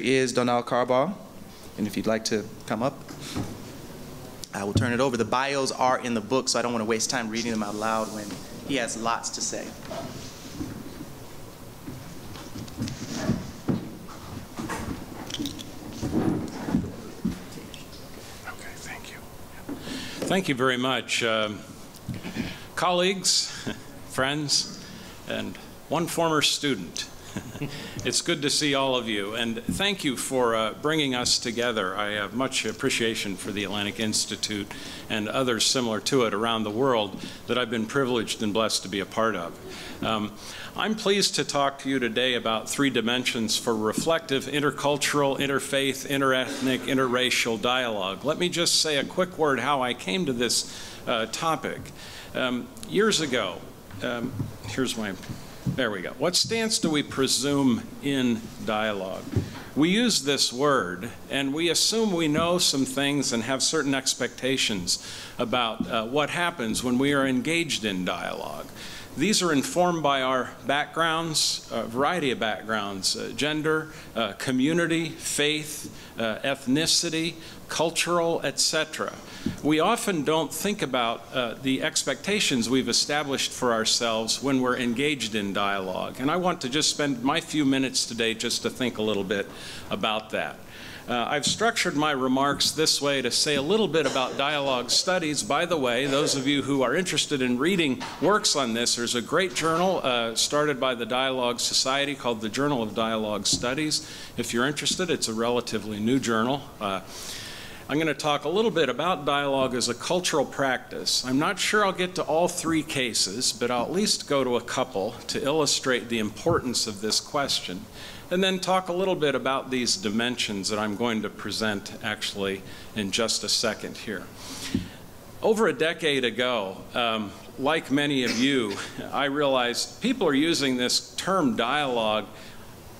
is Donal Carbaugh, and if you'd like to come up, I will turn it over. The bios are in the book, so I don't want to waste time reading them out loud when he has lots to say. Okay, thank you. Thank you very much. Colleagues, friends, and one former student. It's good to see all of you, and thank you for bringing us together. I have much appreciation for the Atlantic Institute and others similar to it around the world that I've been privileged and blessed to be a part of. I'm pleased to talk to you today about three dimensions for reflective, intercultural, interfaith, interethnic, interracial dialogue. Let me just say a quick word how I came to this topic. Years ago, there we go. What stance do we presume in dialogue? We use this word, and we assume we know some things and have certain expectations about what happens when we are engaged in dialogue. These are informed by our backgrounds, a variety of backgrounds, gender, community, faith, ethnicity, cultural, etc. We often don't think about the expectations we've established for ourselves when we're engaged in dialogue. And I want to just spend my few minutes today just to think a little bit about that. I've structured my remarks this way to say a little bit about dialogue studies. By the way, those of you who are interested in reading works on this, there's a great journal started by the Dialogue Society called the Journal of Dialogue Studies. If you're interested, it's a relatively new journal. I'm going to talk a little bit about dialogue as a cultural practice. I'm not sure I'll get to all three cases, but I'll at least go to a couple to illustrate the importance of this question, and then talk a little bit about these dimensions that I'm going to present actually in just a second here. Over a decade ago, like many of you, I realized people are using this term dialogue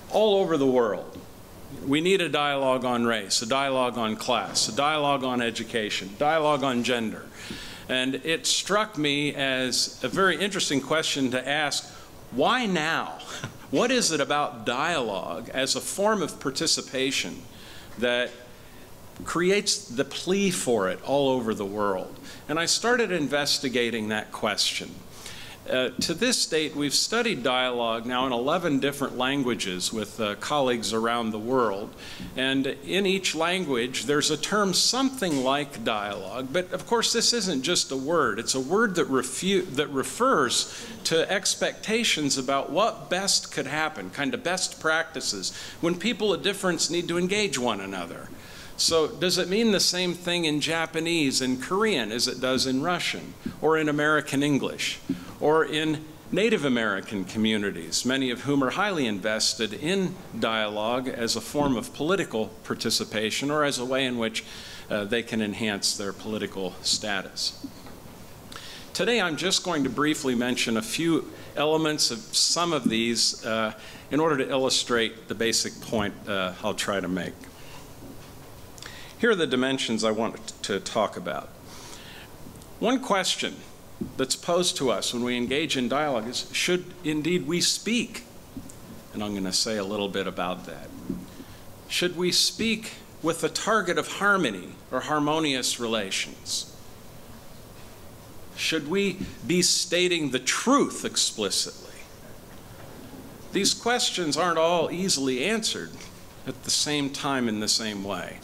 all over the world. We need a dialogue on race, a dialogue on class, a dialogue on education, dialogue on gender. And it struck me as a very interesting question to ask, why now? What is it about dialogue as a form of participation that creates the plea for it all over the world? And I started investigating that question. To this date, we've studied dialogue now in 11 different languages with colleagues around the world. And in each language, there's a term something like dialogue. But of course, this isn't just a word. It's a word that refers to expectations about what best could happen, kind of best practices, when people of difference need to engage one another. So does it mean the same thing in Japanese and Korean as it does in Russian, or in American English, or in Native American communities, many of whom are highly invested in dialogue as a form of political participation or as a way in which they can enhance their political status? Today I'm just going to briefly mention a few elements of some of these in order to illustrate the basic point I'll try to make. Here are the dimensions I want to talk about. One question that's posed to us when we engage in dialogue is, should indeed we speak? And I'm going to say a little bit about that. Should we speak with the target of harmony or harmonious relations? Should we be stating the truth explicitly? These questions aren't all easily answered at the same time in the same way.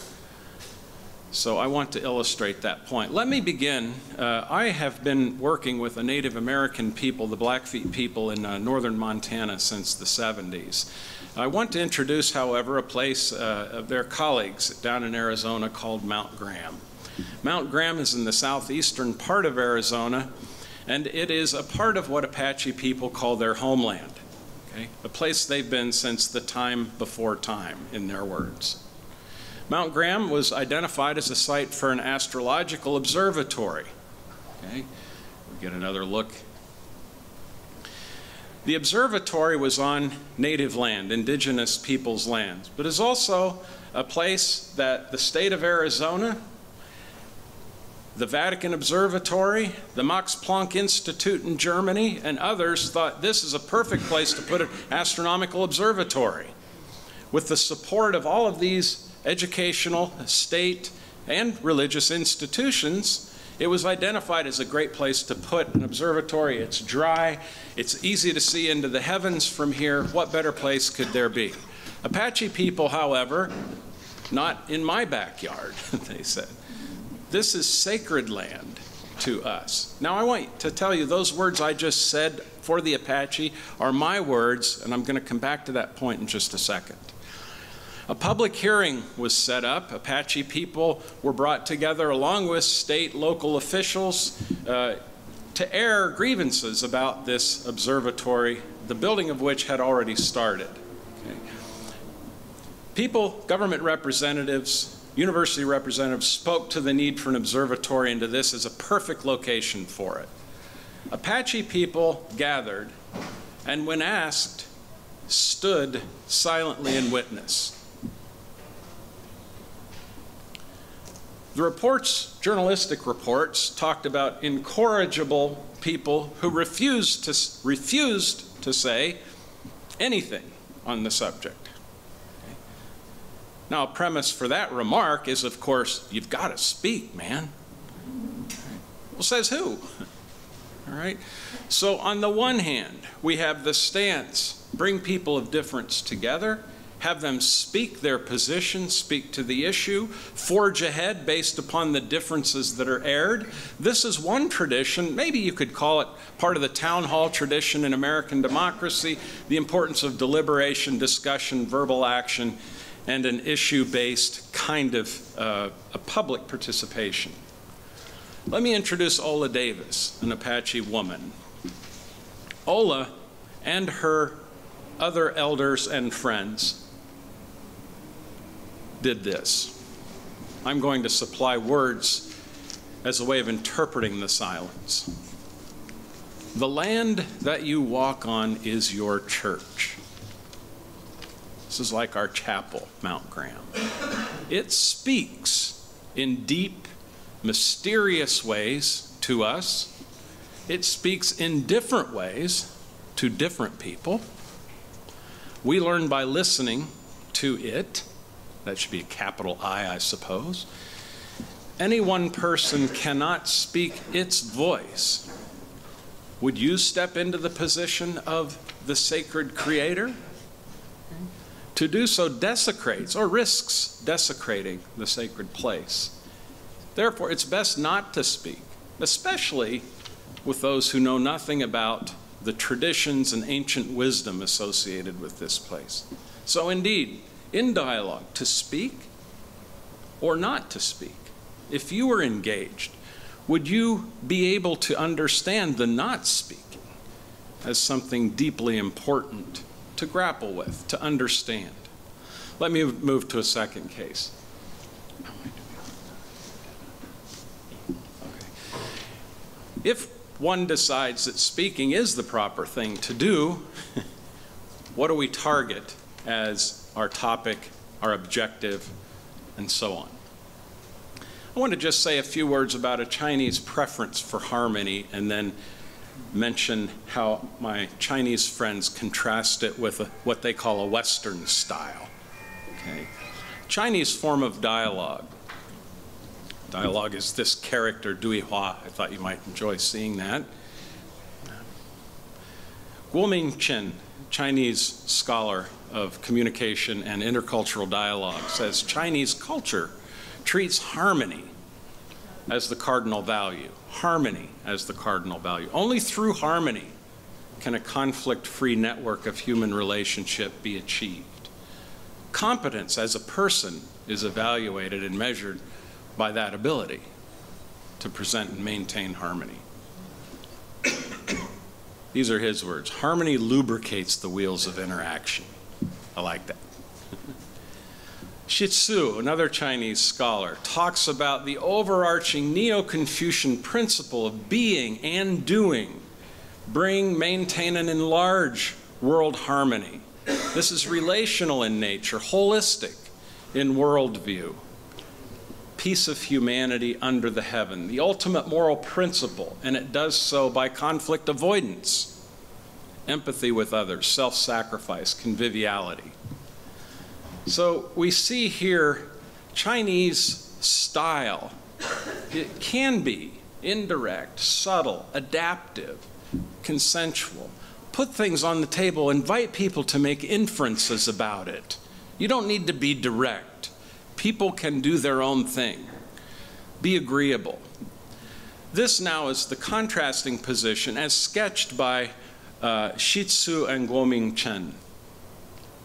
So I want to illustrate that point. Let me begin. I have been working with the Native American people, the Blackfeet people in northern Montana since the 70s. I want to introduce, however, a place of their colleagues down in Arizona called Mount Graham. Mount Graham is in the southeastern part of Arizona, and it is a part of what Apache people call their homeland, okay? A place they've been since the time before time, in their words. Mount Graham was identified as a site for an astrological observatory. Okay, we get another look. The observatory was on native land, indigenous peoples' lands, but is also a place that the state of Arizona, the Vatican Observatory, the Max Planck Institute in Germany, and others thought this is a perfect place to put an astronomical observatory. with the support of all of these educational, state, and religious institutions, it was identified as a great place to put an observatory. It's dry, it's easy to see into the heavens from here. What better place could there be? Apache people, however, not in my backyard, they said. This is sacred land to us. Now I want to tell you, those words I just said for the Apache are my words, and I'm going to come back to that point in just a second. A public hearing was set up. Apache people were brought together along with state, local officials to air grievances about this observatory, the building of which had already started. Okay. People, government representatives, university representatives spoke to the need for an observatory and to this as a perfect location for it. Apache people gathered and when asked, stood silently in witness. The reports, journalistic reports, talked about incorrigible people who refused to say anything on the subject. Now, a premise for that remark is, of course, you've got to speak, man. Well, says who? All right. So on the one hand, we have the stance, bring people of difference together, have them speak their position, speak to the issue, forge ahead based upon the differences that are aired. This is one tradition, maybe you could call it part of the town hall tradition in American democracy, the importance of deliberation, discussion, verbal action, and an issue-based kind of a public participation. Let me introduce Ola Davis, an Apache woman. Ola and her other elders and friends did this. I'm going to supply words as a way of interpreting the silence. The land that you walk on is your church. This is like our chapel, Mount Graham. It speaks in deep, mysterious ways to us. It speaks in different ways to different people. We learn by listening to it. That should be a capital I suppose. Any one person cannot speak its voice. Would you step into the position of the sacred creator? To do so desecrates or risks desecrating the sacred place. Therefore, it's best not to speak, especially with those who know nothing about the traditions and ancient wisdom associated with this place. So indeed, in dialogue, to speak or not to speak. If you were engaged, would you be able to understand the not speaking as something deeply important to grapple with, to understand? Let me move to a second case. Okay. If one decides that speaking is the proper thing to do, what do we target as our topic, our objective, and so on? I want to just say a few words about a Chinese preference for harmony and then mention how my Chinese friends contrast it with what they call a Western style. Okay. Chinese form of dialogue. Dialogue is this character, Dui Hua. I thought you might enjoy seeing that. Guoming Chen, Chinese scholar of communication and intercultural dialogue, says Chinese culture treats harmony as the cardinal value. Harmony as the cardinal value. Only through harmony can a conflict-free network of human relationship be achieved. Competence as a person is evaluated and measured by that ability to present and maintain harmony. These are his words. Harmony lubricates the wheels of interaction. I like that. Shi Tzu, another Chinese scholar, talks about the overarching Neo-Confucian principle of being and doing. Bring, maintain, and enlarge world harmony. This is relational in nature, holistic in worldview. Peace of humanity under the heaven, the ultimate moral principle, and it does so by conflict avoidance, empathy with others, self-sacrifice, conviviality. So we see here Chinese style. It can be indirect, subtle, adaptive, consensual. Put things on the table, invite people to make inferences about it. You don't need to be direct. People can do their own thing. Be agreeable. This now is the contrasting position as sketched by Shi Tzu and Guoming Chen.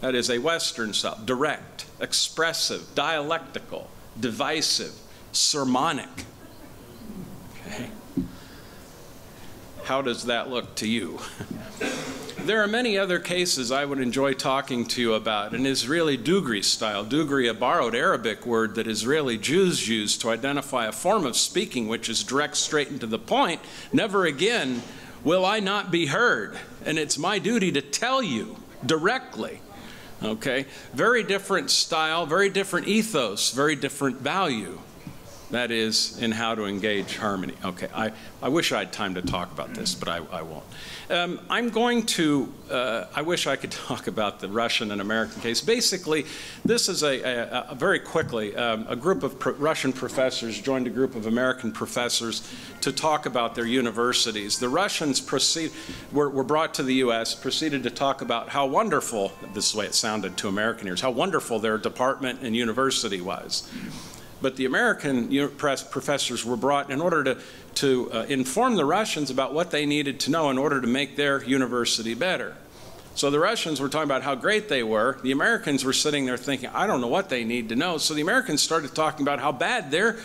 That is a Western style, direct, expressive, dialectical, divisive, sermonic. Okay. How does that look to you? There are many other cases I would enjoy talking to you about. An Israeli Dugri style. Dugri, a borrowed Arabic word that Israeli Jews use to identify a form of speaking which is direct, straight, and to the point. Never again will I not be heard. And it's my duty to tell you directly. Okay? Very different style, very different ethos, very different value. That is, in how to engage harmony. Okay, I wish I had time to talk about this, but I won't. I'm going to, I wish I could talk about the Russian and American case. Basically, this is very quickly, a group of Russian professors joined a group of American professors to talk about their universities. The Russians were brought to the U.S., proceeded to talk about how wonderful, this is the way it sounded to American ears, how wonderful their department and university was. But the American professors were brought in order to inform the Russians about what they needed to know in order to make their university better. So the Russians were talking about how great they were. The Americans were sitting there thinking, I don't know what they need to know. So the Americans started talking about how bad their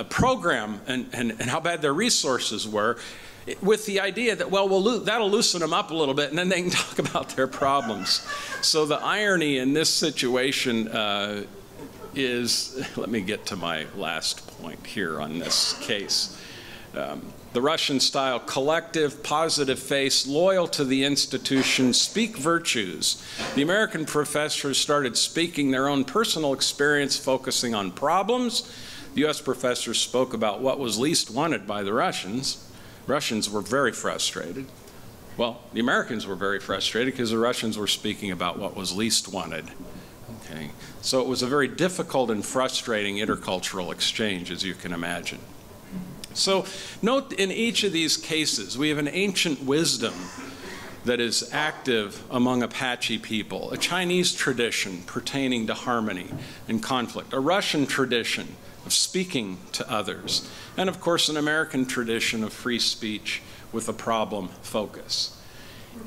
program and how bad their resources were, with the idea that, well, that'll loosen them up a little bit, and then they can talk about their problems. So the irony in this situation is, let me get to my last point here on this case. The Russian style, collective, positive face, loyal to the institution, speak virtues. The American professors started speaking their own personal experience, focusing on problems. The U.S. professors spoke about what was least wanted by the Russians. Russians were very frustrated. Well, the Americans were very frustrated because the Russians were speaking about what was least wanted. Okay. So it was a very difficult and frustrating intercultural exchange, as you can imagine. So note in each of these cases, we have an ancient wisdom that is active among Apache people, a Chinese tradition pertaining to harmony and conflict, a Russian tradition of speaking to others, and of course an American tradition of free speech with a problem focus.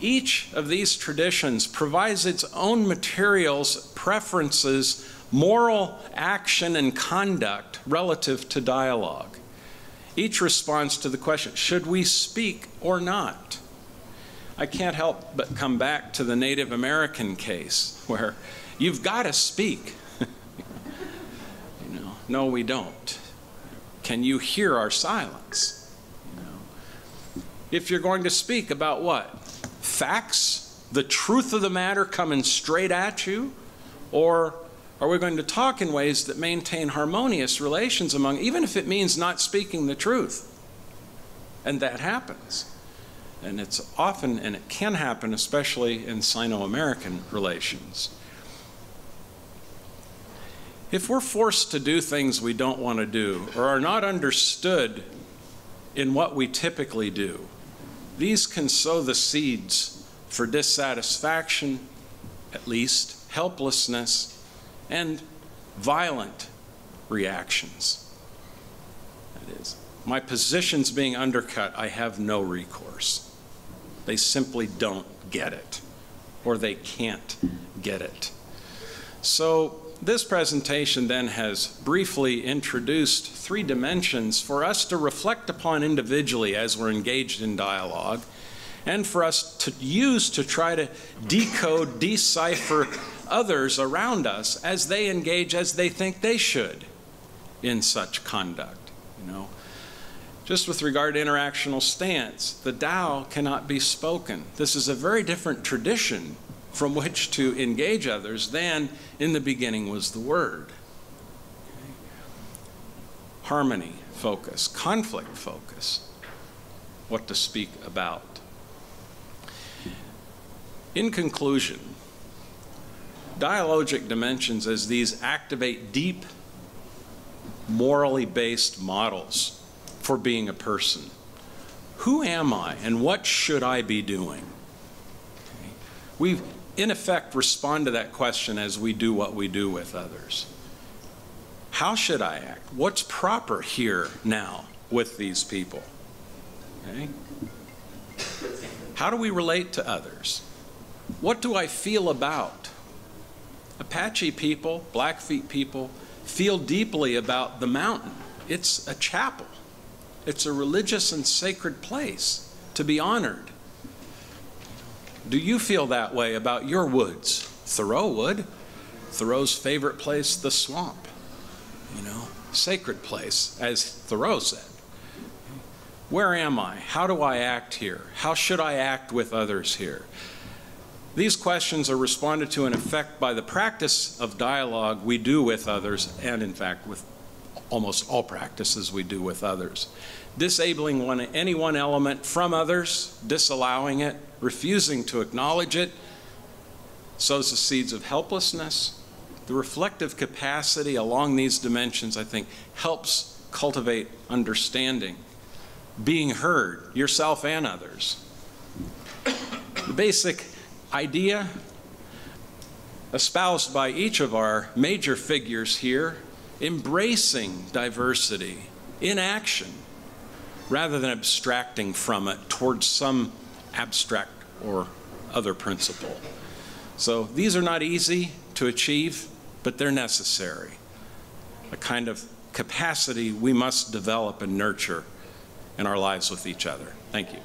Each of these traditions provides its own materials, preferences, moral action, and conduct relative to dialogue. Each responds to the question, should we speak or not? I can't help but come back to the Native American case where you've got to speak. You know, no, we don't. Can you hear our silence? You know, if you're going to speak about what? Facts, the truth of the matter coming straight at you? Or are we going to talk in ways that maintain harmonious relations among, even if it means not speaking the truth? And that happens. And it's often, and it can happen, especially in Sino-American relations. If we're forced to do things we don't want to do, or are not understood in what we typically do, these can sow the seeds for dissatisfaction, at least, helplessness, and violent reactions. That is, my position's being undercut, I have no recourse. They simply don't get it, or they can't get it. So this presentation then has briefly introduced 3 dimensions for us to reflect upon individually as we're engaged in dialogue, and for us to use to try to decode, decipher others around us as they engage as they think they should in such conduct. You know, just with regard to interactional stance, the Tao cannot be spoken. This is a very different tradition from which to engage others than in the beginning was the Word. Okay. Harmony focus, conflict focus, what to speak about. In conclusion, Dialogic dimensions as these activate deep, morally based models for being a person. Who am I and what should I be doing? Okay. We, in effect, respond to that question as we do what we do with others. How should I act? What's proper here now with these people? Okay. How do we relate to others? What do I feel about? Apache people, Blackfeet people, feel deeply about the mountain. It's a chapel. It's a religious and sacred place to be honored. Do you feel that way about your woods? Thoreau would. Thoreau's favorite place, the swamp. You know, sacred place, as Thoreau said. Where am I? How do I act here? How should I act with others here? These questions are responded to in effect by the practice of dialogue we do with others, and in fact with almost all practices we do with others. Disabling any one element from others, disallowing it, refusing to acknowledge it, sows the seeds of helplessness. The reflective capacity along these dimensions, I think, helps cultivate understanding, being heard, yourself and others. The basic idea espoused by each of our major figures here, embracing diversity in action rather than abstracting from it towards some abstract or other principle. So these are not easy to achieve, but they're necessary. A kind of capacity we must develop and nurture in our lives with each other. Thank you.